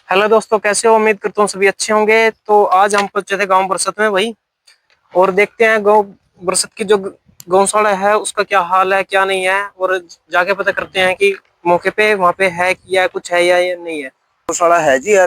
Hello दोस्तों, कैसे हो? उम्मीद करता हूँ सभी अच्छे होंगे। तो आज हम पहुंचे थे गांव बरसत में भाई, और देखते हैं गांव बरसत की जो गौशाला है उसका क्या हाल है, क्या नहीं है, और जाके पता करते हैं कि मौके पे वहाँ पे है क्या कुछ है या ये नहीं है। गौशाला है जी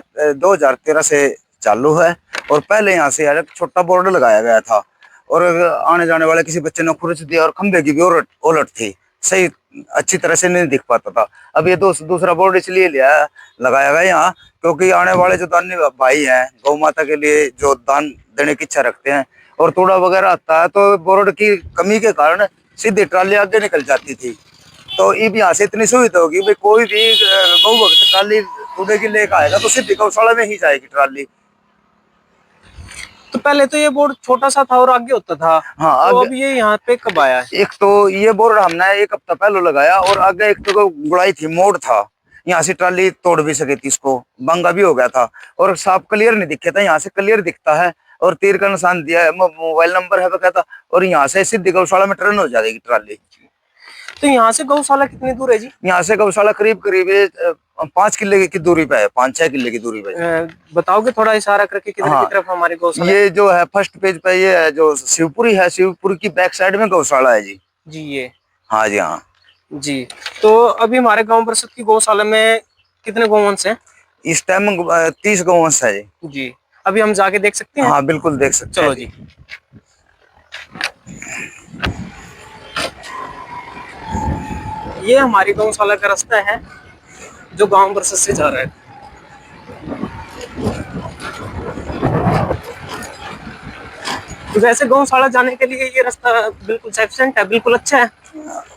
2013 से चालू है। और पहले यहाँ से यार एक छोटा बोर्ड लगाया गया था। और आने जाने वाले किसी बच्चे ने खुरच दिया और खंभे की भी ओलट थी। सही अच्छी तरह से नहीं दिख पाता था। अब ये दूसरा बोर्ड इसलिए लिया लगाया गया यहाँ, क्योंकि आने वाले जो दानी भाई हैं गौ माता के लिए जो दान देने की इच्छा रखते हैं और तोड़ा वगैरह आता है, तो बोर्ड की कमी के कारण सीधी ट्राली आगे निकल जाती थी। तो अब यहाँ से इतनी सुविधा होगी भाई, कोई भी गौ भक्त ट्राली कूड़े की लेकर आएगा तो सीधी गौशाला में ही जाएगी ट्राली। तो पहले तो ये बोर्ड छोटा सा था और आगे होता था, हाँ तो आगे अब ये यहाँ पे कब आया है? एक तो ये बोर्ड हमने एक हफ्ता पहले लगाया, और आगे एक तो गुड़ाई थी, मोड़ था। यहाँ से ट्राली तोड़ भी सके थी, इसको बंगा भी हो गया था। और साफ क्लियर नहीं दिखे था, यहाँ से क्लियर दिखता है। और तीर का निशान दिया है, मोबाइल नंबर है कहता। और यहाँ से सीधी गौशाला में टर्न हो जाएगी ट्राली। तो यहाँ से गौशाला कितनी दूर है जी? यहाँ से गौशाला करीब करीब 5 किले की दूरी पे है, 5-6 किले की दूरी पे। बताओगे थोड़ा इशारा करके किधर की हाँ, तरफ हमारी गौशाला है? ये जो है फर्स्ट पेज पे ये है जो शिवपुरी है, शिवपुरी की बैक साइड में गौशाला है जी। जी ये। हाँ जी हाँ। जी। तो अभी हमारे गांव बरसत की गौशाला में कितने गौवंश हैं? इस टाइम 30 गौवंश है जी। जी। अभी हम जाके देख सकते हैं? हाँ बिल्कुल देख सकते हैं चलो जी। जी। ये हमारी गौशाला का रास्ता है जो गांव बरसत से जा रहा है। तो वैसे गौशाला जाने के लिए ये रास्ता बिल्कुल सफिशिएंट है, बिल्कुल अच्छा है।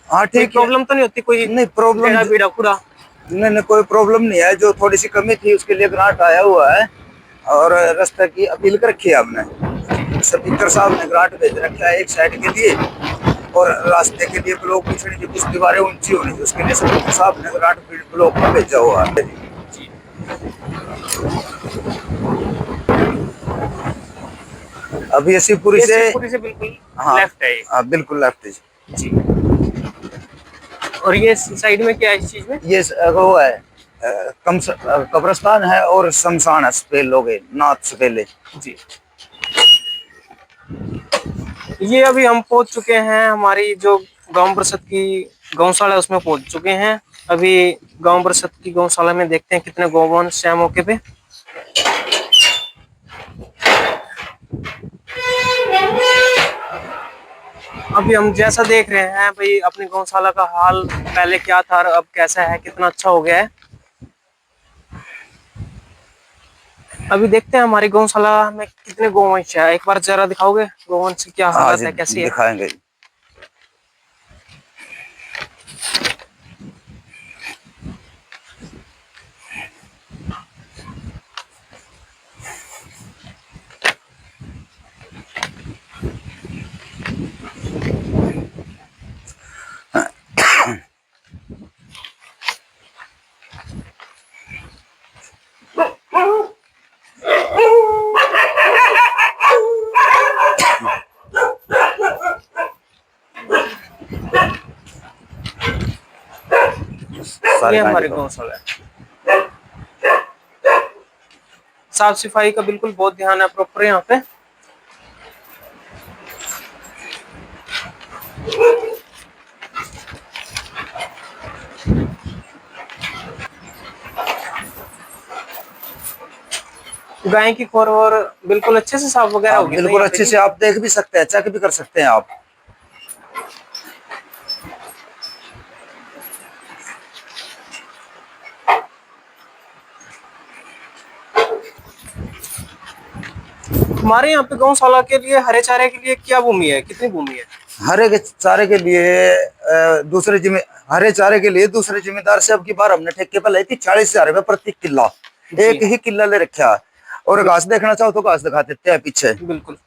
हाँ कोई ठीक है। प्रॉब्लम तो नहीं होती? कोई नहीं प्रॉब्लम, टेढ़ा बीड़ा पूरा? नहीं नहीं कोई प्रॉब्लम नहीं है। जो थोड़ी सी कमी थी उसके लिए ग्रांट आया हुआ है, और रास्ते की अपील कर रखी है हमने। स्पीकर साहब ने ग्रांट भेज रखा है एक साइड के लिए, और रास्ते के लिए ब्लॉक पिछड़ी की कुछ दीवारें ऊंची होनी थी, उसके लिए स्पीकर साहब ने ग्रांट ब्लॉक में भेजा हुआ है। अभी शिवपुरी ये से, शिवपुरी से बिल्कुल हाँ लेफ्ट है ये। हाँ बिल्कुल लेफ्ट। जी। और ये साइड में क्या है इस चीज में? ये वो है कब्रस्तान है और शमशान है, सफेद लोग नाथ सफेले। जी। ये अभी हम पहुंच चुके हैं, हमारी जो गांव बरसत की गौशाला है उसमें पहुंच चुके हैं। अभी गांव बरसत की गौशाला में देखते हैं कितने गौवंश हैं मौके पे। अभी हम जैसा देख रहे हैं भाई, अपनी गौशाला का हाल पहले क्या था और अब कैसा है, कितना अच्छा हो गया है। अभी देखते हैं हमारी गौशाला में कितने गौवंश है। एक बार जरा दिखाओगे गौवंश की क्या हाँ हालत जी है, कैसी है? दिखाएंगे। ये सारे हमारी गौशाला है। साफ सफाई का बिल्कुल बहुत ध्यान है प्रॉपर यहाँ पे। गाय की खोर और बिल्कुल अच्छे से साफ वगैरह हाँ होगी ना बिल्कुल यहाँ पे अच्छे जी? से आप देख भी सकते हैं, चेक भी कर सकते हैं आप। हमारे यहाँ पे गौशाला के लिए हरे चारे के लिए क्या भूमि है, कितनी भूमि है? हरे के चारे के लिए हरे चारे के लिए दूसरे जिम्मेदार से अब की बार हमने ठेके पर लाई थी 40,000 रुपये प्रति किला। एक ही किला ले रखा है। और घास देखना चाहो तो घास दिखा देते हैं पीछे। बिल्कुल।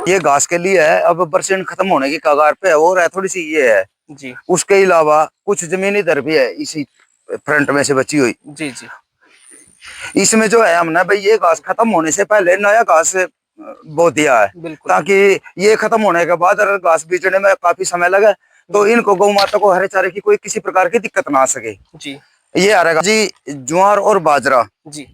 ये घास के लिए है, अब बरसीन खत्म होने की कगार पे है, और है थोड़ी सी ये है। जी उसके अलावा कुछ जमीन इधर भी है इसी फ्रंट में से बची हुई। जी जी। इसमें जो है हमने भाई ये घास खत्म होने से पहले नया घास बो दिया है, बिल्कुल। ताकि ये खत्म होने के बाद अगर घास बीजने में काफी समय लगे तो इनको गौ माता को हरे चारे की कोई किसी प्रकार की दिक्कत ना आ सके। जी ये आ रहा जी ज्वार और बाजरा। जी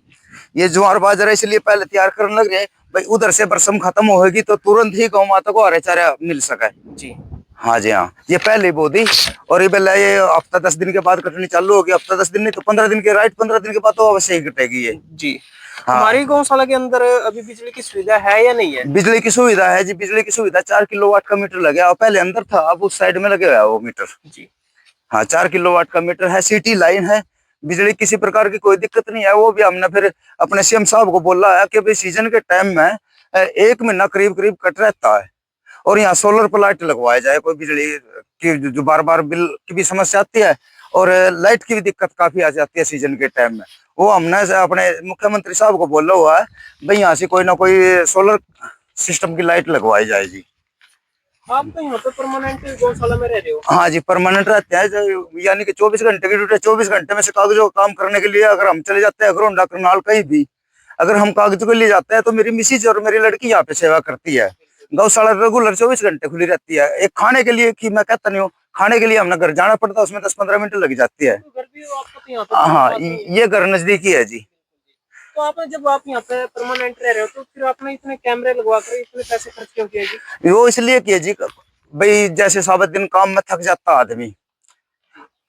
ये ज्वार बाजरा इसलिए पहले तैयार करने लग रहे भाई, उधर से बरसम खत्म होगी तो तुरंत ही गौ माता को हरे चारा मिल सके। जी। हाँ जी हाँ, ये पहले बो दी, और ये पहले ये हफ्ता 10 दिन के बाद कटनी चालू होगी। हफ्ता 10 दिन नहीं तो 15 दिन के राइट, 15 दिन के बाद तो अवश्य ही कटेगी ये। जी। हाँ, हमारी गौशाला के अंदर अभी बिजली की सुविधा है या नहीं है? बिजली की सुविधा है जी, बिजली की सुविधा 4 किलोवाट का मीटर लगे, और पहले अंदर था, अब उस साइड में लगे हुआ है वो मीटर। जी हाँ, 4 किलोवाट का मीटर है, सिटी लाइन है, बिजली किसी प्रकार की कोई दिक्कत नहीं है। वो भी हमने फिर अपने सीएम साहब को बोला है कि भाई सीजन के टाइम में 1 महीना करीब करीब कट रहता है, और यहाँ सोलर प्लांट लगवाया जाए, कोई बिजली की जो बार बार बिल की भी समस्या आती है, और लाइट की भी दिक्कत काफी आ जाती है सीजन के टाइम में। वो हमने अपने मुख्यमंत्री साहब को बोला हुआ है भाई यहाँ से कोई ना कोई सोलर सिस्टम की लाइट लगवाई जाए जी। आप तो यहाँ पे परमानेंट गौशाला में रह रहे हो? हाँ जी, परमानेंट रहते हैं, यानी कि 24 घंटे की ड्यूटी। 24 घंटे में से कागजों का काम करने के लिए अगर हम चले जाते हैं अगर करनाल कहीं भी, अगर हम कागजों के लिए जाते हैं तो मेरी मिसिज और मेरी लड़की यहाँ पे सेवा करती है। गौशाला रेगुलर 24 घंटे खुली रहती है। एक खाने के लिए कि मैं कहता नहीं हूँ, खाने के लिए हमने घर जाना पड़ता है, उसमें 10-15 मिनट लग जाती है। तो घर भी आपको तो यहाँ पे हाँ, पास में ही है। ये घर नजदीकी है जी। तो आपने जब आप यहाँ पे परमानेंट रह रहे हो तो फिर आपने इतने कैमरे लगवा कर इतने पैसे खर्च क्यों किए जी? वो इसलिए किया जी भाई, जैसे सारा दिन काम में थक जाता आदमी,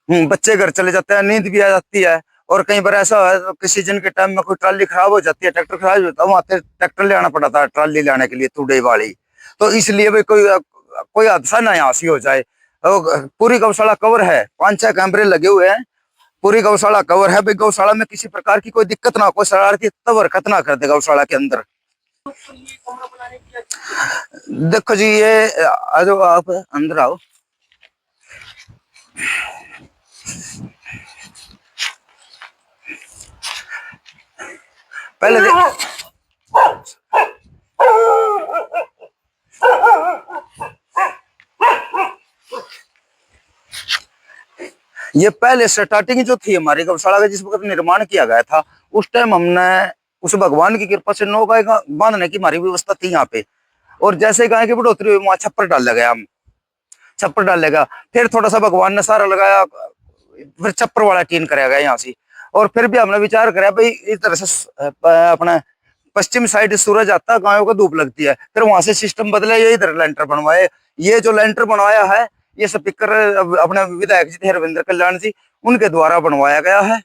बच्चे घर चले जाते हैं, नींद भी आ जाती है, और कई बार ऐसा है कि सीजन के टाइम में कोई ट्राली खराब हो जाती है, ट्रैक्टर खराब हो जाता है, वहां ट्रैक्टर ले आना पड़ता है ट्राली लाने के लिए तुड़े वाली। तो इसलिए भाई कोई कोई हादसा ना यहाँ से हो जाए। पूरी गौशाला कवर है, 5-6 कैमरे लगे हुए हैं, पूरी गौशाला कवर है भाई। गौशाला में किसी प्रकार की कोई दिक्कत ना, कोई शरारती तत्व हरकत ना कर दे गौशाला के अंदर। तो ये कमरा बनाने की क्या? देखो जी, ये आ जाओ, आप अंदर आओ। पहले ये पहले स्टार्टिंग जो थी हमारी गौशाला का, जिस वक्त निर्माण किया गया था, उस टाइम हमने उस भगवान की कृपा से 9 गाय बांधने की हमारी व्यवस्था थी यहाँ पे। और जैसे गाय की बढ़ोतरी हुई वहां छप्पर डाल गया, हम छप्पर डाल लेगा, फिर थोड़ा सा भगवान ने सारा लगाया, फिर छप्पर वाला टीन कराया गया यहाँ से। और फिर भी हमने विचार करा भाई इस तरह से अपना पश्चिम साइड सूरज आता है, गायों को धूप लगती है, फिर वहां से सिस्टम बदले, ये इधर लेंटर बनवाए। ये जो लेंटर बनवाया है ये स्पीकर अपने विधायक जी थे रविंद्र कल्याण जी, उनके द्वारा बनवाया गया है।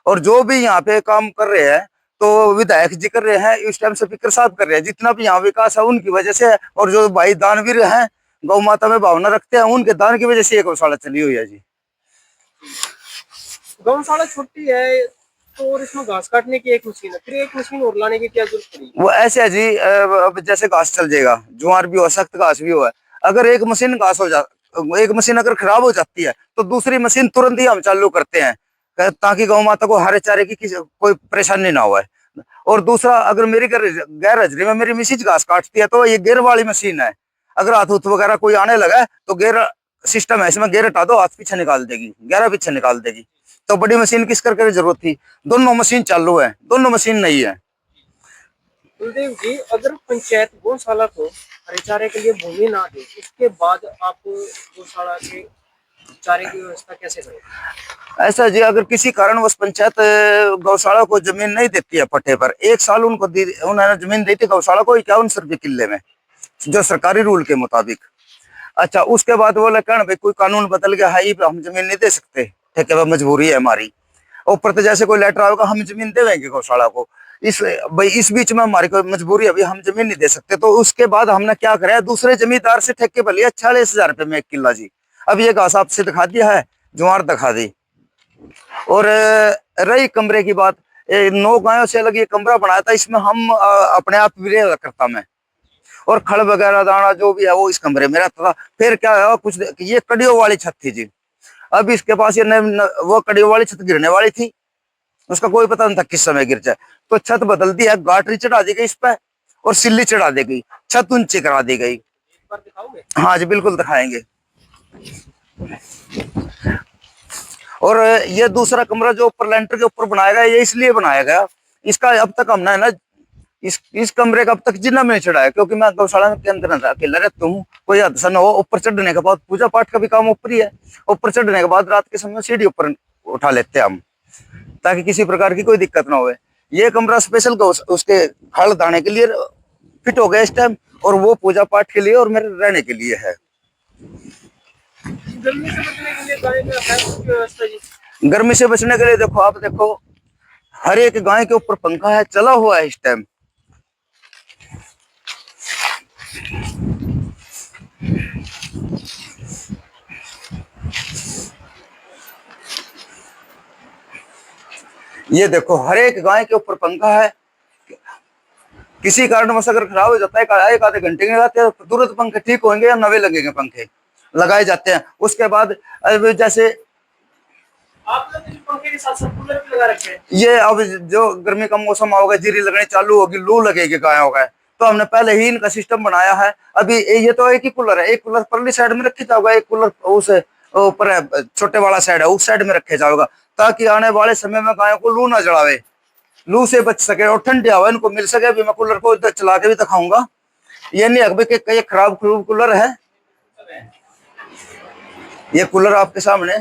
और जो भी यहाँ पे काम कर रहे हैं तो विधायक जी कर रहे हैं, इस टाइम स्पीकर साहब कर रहे हैं। जितना भी यहाँ विकास है उनकी वजह से है, और जो भाई दानवीर हैं, गौ माता में भावना रखते हैं, उनके दान की वजह से ये गौशाला चली हुई है जी। गौशाला छोटी है तो और इसमें घास काटने की एक मशीन है, फिर एक मशीन और लाने की क्या जरूरत पड़ी? वो ऐसे है जी, अब जैसे घास चल जाएगा, ज्वार भी हो, सख्त घास भी हो, अगर एक मशीन घास हो जा एक मशीन अगर खराब हो जाती है तो दूसरी मशीन तुरंत ही हम चालू करते हैं, ताकि गौ माता को हरे चारे की कोई परेशानी ना हो। और दूसरा, अगर मेरी गैर हाजिरी में मेरी मिसिज घास काटती है तो ये गेयर वाली मशीन है, अगर हाथ उथ वगैरह कोई आने लगा तो गेयर सिस्टम है, इसमें गेयर हटा दो, हाथ पीछे निकाल देगी, गहरा पीछे निकाल देगी। तो बड़ी मशीन किस करके जरूरत थी? दोनों मशीन चालू है, दोनों मशीन नहीं है। कुलदेव जी, अगर पंचायत गौशाला को हरे चारे के लिए भूमि ना दे, उसके बाद आप गौशाला के चारे की व्यवस्था कैसे करें? ऐसा जी, अगर किसी कारणवश पंचायत गौशाला को जमीन नहीं देती है पट्टे पर, 1 साल उनको उन्होंने जमीन दी थी गौशाला को 51 रुपये किले में, जो सरकारी रूल के मुताबिक। अच्छा, उसके बाद बोले कहना भाई कोई कानून बदल गया है, हम जमीन नहीं दे सकते, ठेके पर मजबूरी है हमारी। ऊपर तो जैसे कोई लेटर आएगा हम जमीन देंगे गौशाला को, इस भाई इस बीच में हमारी कोई मजबूरी है, अभी हम जमीन नहीं दे सकते। तो उसके बाद हमने क्या करा, दूसरे जमींदार से ठेके पर लिया 46,000 रुपये में 1 किला जी। अब ये घास आपसे दिखा दिया है, ज्वार दिखा दी। और रही कमरे की बात, 9 गायों से अलग ये कमरा बनाया था, इसमें हम अपने आप भी रह करता मैं, और खड़ वगैरह दाना जो भी है वो इस कमरे में रहता था। फिर क्या है, कुछ ये कड़ियों वाली छत थी जी, अब इसके पास ये वो कड़ियों वाली छत गिरने वाली थी, उसका कोई पता नहीं था किस समय गिर जाए, तो छत बदल दी है, गाटरी चढ़ा दी गई इस पे, और सिल्ली चढ़ा दी गई, छत ऊंची करा दी गई। एक बार दिखाओगे? हाँ जी बिल्कुल दिखाएंगे। और ये दूसरा कमरा जो ऊपर लेंटर के ऊपर बनाया गया, ये इसलिए बनाया गया, इसका अब तक हमने है ना इस कमरे का अब तक जिन्ना में चढ़ा है, क्योंकि मैं गौशाला के अंदर अकेला रहता हूँ, कोई हादसा न हो। ऊपर चढ़ने के बाद पूजा पाठ का भी काम ऊपर ही है, ऊपर चढ़ने के बाद रात के समय सीढ़ी ऊपर उठा लेते हैं हम, ताकि किसी प्रकार की कोई दिक्कत ना हो। ये कमरा स्पेशल उसके हल दाने के लिए फिट हो गया इस टाइम, और वो पूजा पाठ के लिए और मेरे रहने के लिए है। गर्मी से बचने के लिए गाय का है कुछ व्यवस्था जी? गर्मी से बचने के लिए देखो, आप देखो हर एक गाय के ऊपर पंखा है, चला हुआ है इस टाइम। ये देखो हर एक गाय के ऊपर पंखा है। किसी कारणवश अगर खराब हो जाता है, एक आधे घंटे के लगाते हैं, तुरंत पंखे ठीक होंगे या नवे लगेंगे पंखे लगाए जाते हैं। उसके बाद जैसे आपने तो पंखे के साथ साथ कूलर भी लगा रखे हैं। ये अब जो गर्मी का मौसम आओगे, जीरी लगनी चालू होगी, लू लगेगी गायों का, तो हमने पहले ही इनका सिस्टम बनाया है। अभी ये तो एक ही कूलर है, एक कूलर परली साइड में रखे जाओगा, एक कूलर उस ऊपर छोटे वाला साइड है उस साइड में रखे जाओगा, ताकि आने वाले समय में गायों को लू ना जलावे, लू से बच सके और ठंडी हवा इनको मिल सके। अभी मैं कूलर को चला के भी दिखाऊंगा। ये नहीं है कि ये खराब कूलर है, ये कूलर आपके सामने।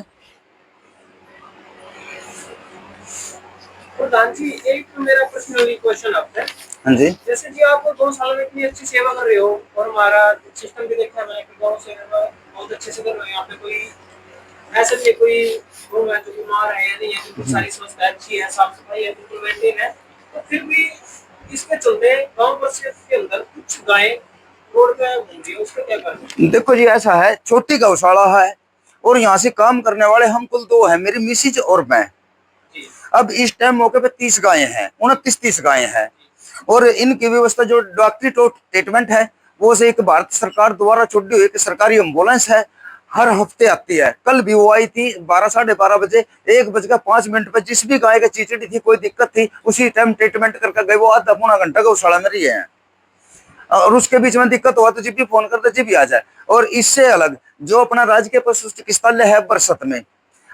प्रधान जी, एक मेरा पर्सनली क्वेश्चन आपसे। हाँ जी। जैसे जी आप गौशाला में इतनी अच्छी सेवा कर रहे हो, और हमारा सिस्टम भी देखा है मैंने कि गौ सेवा बहुत अच्छे से कर रहे हो। यहाँ पे कोई ऐसा नहीं, कोई गौ है जो बीमार है या नहीं है, बिल्कुल सारी व्यवस्था अच्छी है, साफ सफाई है, बिल्कुल मेंटेन है, तो फिर भी इसके चलते गाँव परिषद के अंदर कुछ गायें रोड पे घूम रही है, उसका क्या कारण? देखो जी ऐसा है, छोटी गौशाला है और यहाँ से काम करने वाले हम कुल दो है, मेरी मिसिज और मैं। अब इस टाइम मौके पे 30 गायें हैं, 29-30 गायें हैं, और इनकी व्यवस्था जो डॉक्टरी ट्रीटमेंट है वो से एक भारत सरकार द्वारा छुट्टी हुई, एक सरकारी एम्बुलेंस है, हर हफ्ते आती है। कल भी वो आई थी 12-12:30 बजे, 1:05 पे जिस भी गाय का चीचड़ी थी, कोई दिक्कत थी, उसी टाइम ट्रीटमेंट करके गए। वो आधा पौना घंटा गौशाला में रही है, और उसके बीच में दिक्कत हुआ तो जी भी फोन करते, जी भी आ जाए। और इससे अलग जो अपना राजकीय पशु चिकित्सालय है बरसत में,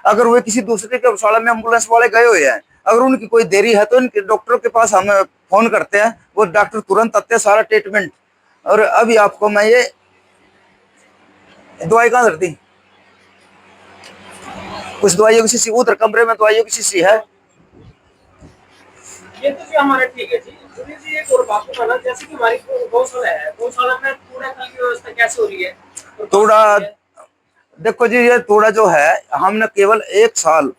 अगर वे किसी दूसरे के गौशाला में एम्बुलेंस वाले गए हुए हैं, अगर उनकी कोई देरी है तो इनके डॉक्टर के पास हम फोन करते हैं, वो डॉक्टर तुरंत आते हैं, सारा ट्रीटमेंट। और अभी आपको मैं ये दवाई कहाँ धरती, कुछ दवाइयों की शीशी उधर कमरे में दवाइयों की शीशी है। ये तो जी हमारा ठीक है जी। जी एक और बात बताना, जैसे कि हमारी गौशाला है, गौशाला में कूड़ा की व्यवस्था कैसे हो रही है? तोड़ा, देखो जी ये तोड़ा जो है, हमने केवल 1 साल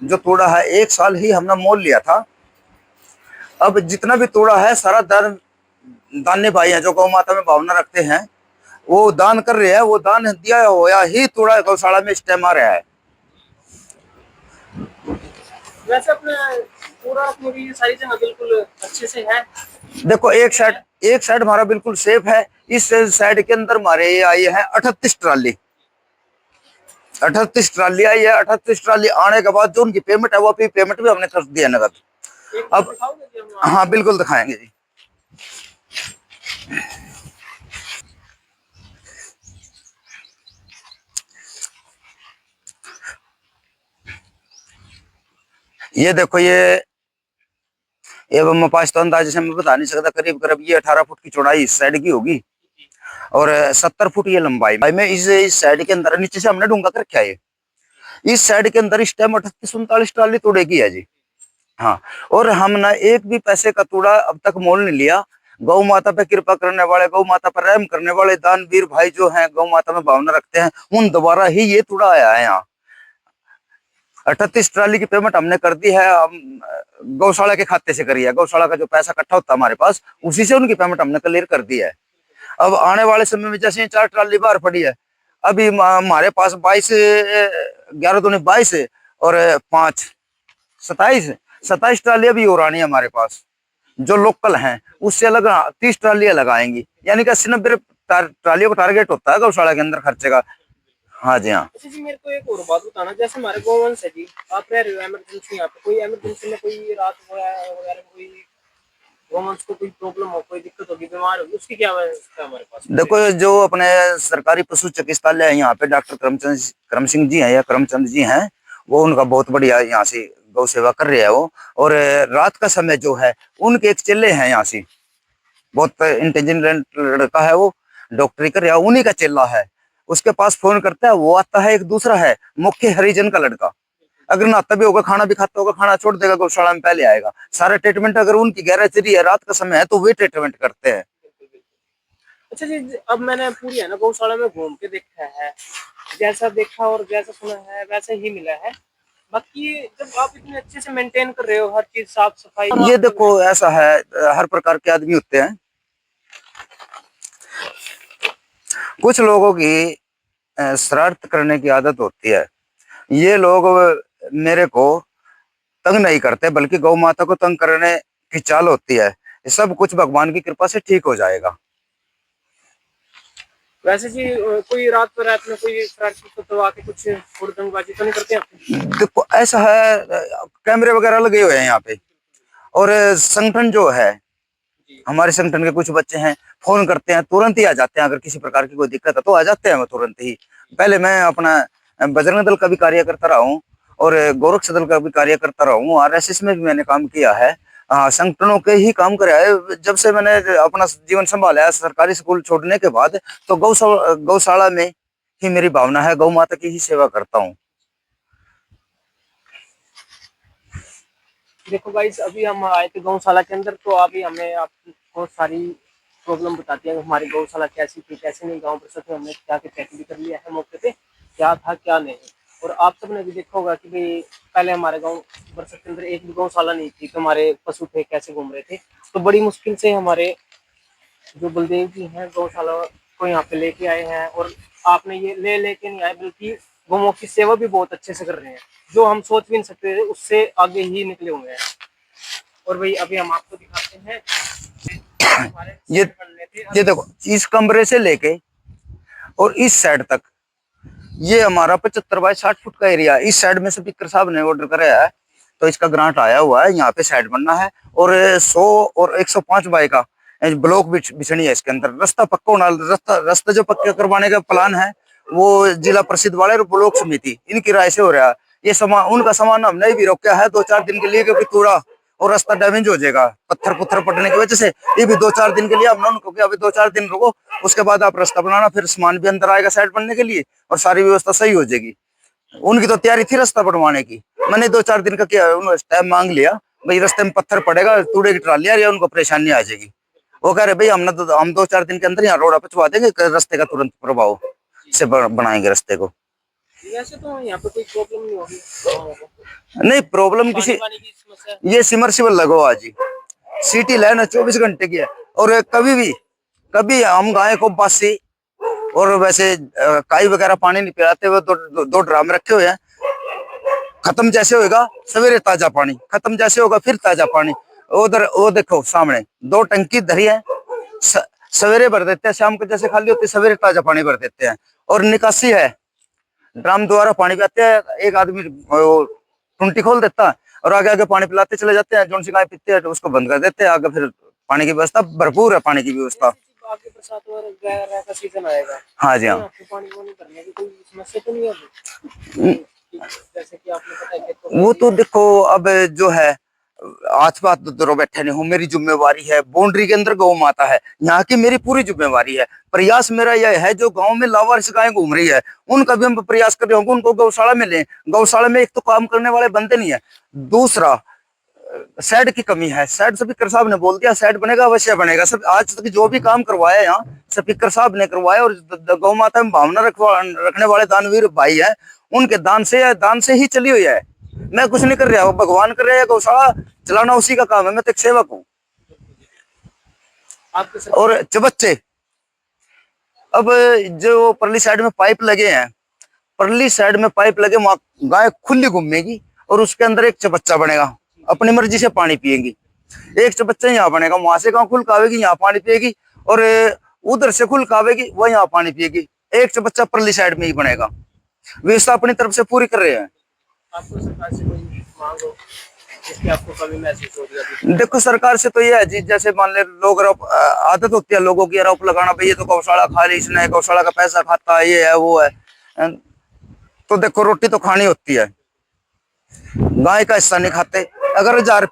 जो तोड़ा है, 1 साल ही हमने मोल लिया था। अब जितना भी तोड़ा है सारा दाने भाई हैं जो गौ माता में भावना रखते हैं, वो दान कर रहे हैं, वो दान दिया होया ही तोड़ा गौशाला में इस टाइम आ रहा है। वैसे अपने पूरा पूरी सारी जगह बिल्कुल अच्छे से है। देखो एक साइड हमारा बिल्कुल सेफ है। इस साइड के अंदर हमारे ये आई है 38 ट्राली, 38 ट्राली आई है। 38 ट्राली आने के बाद जो उनकी पेमेंट है, वो अभी पेमेंट भी हमने कर दिया नगद। अब हाँ बिल्कुल दिखाएंगे जी। ये देखो, ये मैं पास तो अंदाजे से मैं बता नहीं सकता, करीब करीब ये 18 फुट की चौड़ाई इस साइड की होगी और 70 फुट ये लंबाई में। इस साइड के अंदर नीचे से हमने डूंगा कर रखा है। इस साइड के अंदर इस टाइम 38-39 ट्राली तोड़े की है जी। हाँ, और हमने एक भी पैसे का तोड़ा अब तक मोल नहीं लिया। गौ माता पे कृपा करने वाले, गौ माता पर रहम करने वाले दानवीर भाई जो हैं, गौ माता में भावना रखते हैं, उन दोबारा ही ये तोड़ा आया है यहाँ। 38 ट्राली की पेमेंट हमने कर दी है, हम गौशाला के खाते से करी है। गौशाला का जो पैसा इकट्ठा होता है हमारे पास, उसी से उनकी पेमेंट हमने क्लियर कर दी है। अब आने वाले समय में जैसे 4 ट्राली बाहर पड़ी है, अभी हमारे पास 22 11 दूनी 22 और 5 27 ट्राली अभी और आनी है हमारे पास, जो लोकल हैं। उससे अलग 30 ट्रालियां लगाएंगी, यानी कि 80-90 ट्रालियों का टारगेट होता है गौशाला के अंदर खर्चे का। हाँ जी हाँ। अच्छा जी, मेरे को एक और बात बताना, जैसे हमारे गौवंश है जी, आप रह रहे हो इमरजेंसी, यहाँ पे कोई इमरजेंसी में कोई रात वगैरह कोई गौवंश को कोई प्रॉब्लम हो, कोई दिक्कत होगी, बीमार होगी, उसकी क्या व्यवस्था है हमारे पास? देखो, जो अपने सरकारी पशु चिकित्सालय है यहाँ पे, डॉक्टर करम सिंह जी हैं या करमचंद जी हैं, वो उनका बहुत बढ़िया यहाँ से गौ सेवा कर रहे हैं वो। और रात का समय जो है, उनके एक चेले हैं यहाँ से, बहुत इंटेलिजेंट लड़का है वो, डॉक्टरी कर रहा है, उन्हीं का चेला है। उसके पास फोन करता है, वो आता है। एक दूसरा है मुख्य हरिजन का लड़का, अगर नहाता भी होगा, खाना भी खाता होगा, खाना छोड़ देगा, गौशाला में पहले आएगा। सारा ट्रीटमेंट अगर उनकी गैरचरी है, रात का समय है, तो वे ट्रीटमेंट करते हैं। अच्छा जी, अब मैंने पूरी है ना गौशाला में घूम के देखा है, जैसा देखा और जैसा सुना है वैसा ही मिला है। बाकी जब आप इतने अच्छे से मेंटेन कर रहे हो हर चीज, साफ सफाई, ये देखो, ऐसा है, हर प्रकार के आदमी होते हैं। कुछ लोगों की शरारत करने की आदत होती है। ये लोग मेरे को तंग नहीं करते, बल्कि गौ माता को तंग करने की चाल होती है। ये सब कुछ भगवान की कृपा से ठीक हो जाएगा। वैसे जी कोई रात में कोई शरारती तत्व आके कुछ हुड़दंगबाजी तो नहीं करते आपके? देखो, ऐसा है, कैमरे वगैरह लगे हुए हैं यहाँ पे। और संगठन जो है, हमारे संगठन के कुछ बच्चे हैं, फोन करते हैं, तुरंत ही आ जाते हैं। अगर किसी प्रकार की कोई दिक्कत है तो आ जाते हैं वो तुरंत ही। पहले मैं अपना बजरंग दल का भी कार्य करता रहा हूँ, और गोरक्ष दल का भी कार्य करता रहा हूँ, आरएसएस में भी मैंने काम किया है। संगठनों के ही काम करा है। जब से मैंने अपना जीवन संभाला है सरकारी स्कूल छोड़ने के बाद, तो गौशाला में ही मेरी भावना है, गौ माता की ही सेवा करता हूँ। देखो गाइस, अभी हम आए थे गौशाला के अंदर, तो अभी हमें आपको सारी प्रॉब्लम बताती है हमारी गौशाला कैसी थी कैसे नहीं। गांव परिषद में हमने जाके चेक भी कर लिया है मौके पे, क्या था क्या नहीं। और आप सबने भी देखा होगा कि भाई पहले हमारे गांव परिषद के अंदर एक भी गौशाला नहीं थी, तो हमारे पशु थे कैसे घूम रहे थे। तो बड़ी मुश्किल से हमारे जो बलदेव जी हैं गौशाला को यहाँ पे लेके आए हैं। और आपने ये लेके नहीं आए, बल्कि गौओं की सेवा भी बहुत अच्छे से कर रहे हैं, जो हम सोच भी नहीं सकते थे, उससे आगे ही निकले हुए हैं। और भाई अभी हम आपको दिखाते हैं ये ये देखो, इस कमरे से लेके और इस साइड तक, ये हमारा 75 बाय 60 फुट का एरिया। इस साइड में स्पीकर साहब ने ऑर्डर कराया है, तो इसका ग्रांट आया हुआ है, यहाँ पे साइड बनना है। और 100 और 105 बाय का ब्लॉक बिछनी है इसके अंदर। रास्ता पक्का होना, रास्ता जो पक्का करवाने का प्लान है, वो जिला परिषद वाले और ब्लॉक समिति, इनकी राय से हो रहा है। ये सामान, उनका सामान हमने भी रोका है 2-4 दिन के लिए, क्योंकि कूड़ा और रास्ता डैमेज हो जाएगा पत्थर पड़ने की वजह से। ये भी 2-4 दिन के लिए हमने उनको कहा, अभी 2-4 दिन रुको, उसके बाद आप रास्ता बनाना, फिर सामान भी अंदर आएगा साइड बनने के लिए, और सारी व्यवस्था सही हो जाएगी। उनकी तो तैयारी थी रास्ता बनवाने की। मैंने 2-4 दिन का क्या उन्होंने टाइम मांग लिया, भाई रास्ते में पत्थर पड़ेगा, कूड़े की ट्राली आ रही है, उनको परेशानी आ जाएगी। वो कह रहे भाई हम 2-4 दिन के अंदर यहाँ रोड पचवा देंगे, रास्ते का तुरंत प्रभाव से बनाएंगे रास्ते को। वैसे तो यहाँ पे कोई प्रॉब्लम नहीं होगी, नहीं प्रॉब्लम किसी, पानी की समस्या। ये सिमरसिबल लगो आज ही, सिटी लाइन 24 घंटे की है। और कभी हम गाय को बासी और वैसे काई वगैरह पानी नहीं पिलाते हुए, दो ड्राम रखे हुए हैं। खत्म जैसे होगा सवेरे ताजा पानी, खत्म जैसे होगा फिर ताजा पानी। उधर वो देखो सामने 2 टंकी धरी है, सवेरे भर देते हैं, शाम को जैसे खाली होती है सवेरे ताजा पानी भर देते हैं। और निकासी है, ड्राम द्वारा पानी पिलाते हैं, एक आदमी टुंटी खोल देता है और आगे आगे पानी पिलाते चले जाते हैं। जो सी गाय पीते हैं तो उसको बंद कर देते हैं, आगे फिर पानी की व्यवस्था भरपूर है, पानी की व्यवस्था। आगे बरसात और वगैरह का सीजन आएगा, हाँ जी, हाँ। पानी वानी भरने की कोई समस्या तो नहीं होगी? जैसे कि आपने पता है वो तो देखो, अब जो है आज बात तो बैठे नहीं हूँ, मेरी जिम्मेवारी है, बाउंड्री के अंदर गौ माता है, यहाँ की मेरी पूरी जिम्मेवारी है। प्रयास मेरा यह है, जो गांव में लावारिस गायें घूम रही है, उनका भी हम प्रयास कर रहे होंगे, उनको गौशाला में लें। गौशाला में एक तो काम करने वाले बंदे नहीं है, दूसरा शेड की कमी है। शेड स्पीकर साहब ने बोल दिया शेड बनेगा, अवश्य बनेगा। सब आज तक जो भी काम करवाया यहाँ स्पीकर साहब ने करवाया, और गौ माता में भावना रखने वाले दानवीर भाई है, उनके दान से ही चली हुई है। मैं कुछ नहीं कर रहा, भगवान कर रहे हैं, गौशाला चलाना उसी का काम है, मैं तो एक सेवक हूँ। और चबच्चे, अब जो परली साइड में पाइप लगे हैं, परली साइड में पाइप लगे, वहां गाय खुली घूमेगी और उसके अंदर एक चबच्चा बनेगा, अपनी मर्जी से पानी पिएगी। एक चबच्चा यहाँ बनेगा, वहां से गाँव खुल कावेगी, यहाँ पानी पिएगी, और उधर से खुल कावेगी, वह यहाँ पानी पिएगी। एक चबच्चा परली साइड में ही बनेगा। व्यवस्था अपनी तरफ से पूरी कर रहे हैं। आपको सरकार से कोई मांग हो? इसकी आपको कमी महसूस हो रही है? देखो सरकार से तो ये है जी, जैसे मान ले लोग आदत होती है लोगों की आरोप लगाना, भाई ये तो गौशाला खा ली इसने, गौशाला का पैसा खाता है, ये है वो है। तो देखो रोटी तो खानी होती है, गाय का हिस्सा नहीं खाते। अगर 1000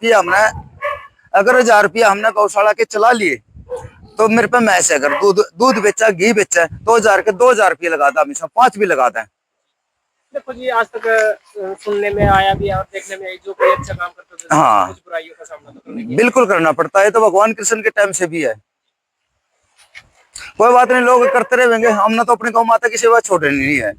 रुपया हमने गौशाला के चला लिए तो मेरे पे मैस है, अगर दूध बेचा, घी बेचा, 2000 के 2000 रुपये लगा था, हमेशा 5 भी लगा था। देखो जी, आज तक सुनने में आया भी है और देखने में जो कोई अच्छा काम करता है हाँ कुछ बुराइयों का सामना तो करने की। बिल्कुल करना पड़ता है, तो भगवान कृष्ण के टाइम से भी है। कोई बात नहीं, लोग करते रहेंगे, हमने तो अपनी गौ माता की सेवा छोड़नी नहीं है।